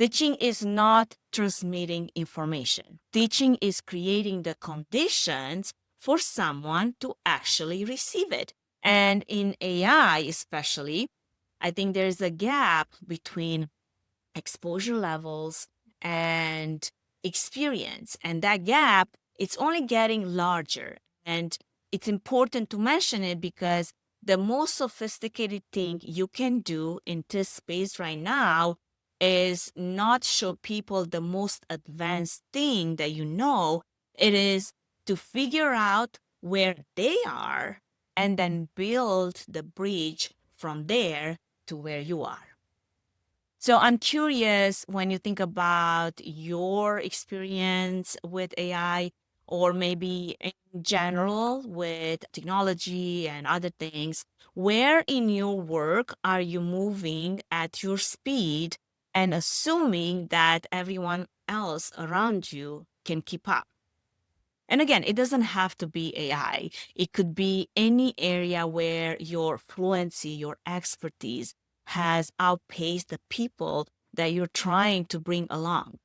Teaching is not transmitting information. Teaching is creating the conditions for someone to actually receive it. And in AI especially, I think there's a gap between exposure levels and experience. And that gap, it's only getting larger. And it's important to mention it because the most sophisticated thing you can do in this space right now is not show people the most advanced thing that you know. It is to figure out where they are and then build the bridge from there to where you are. So I'm curious, when you think about your experience with AI, or maybe in general with technology and other things, where in your work are you moving at your speed and assuming that everyone else around you can keep up? And again, it doesn't have to be AI. It could be any area where your fluency, your expertise has outpaced the people that you're trying to bring along.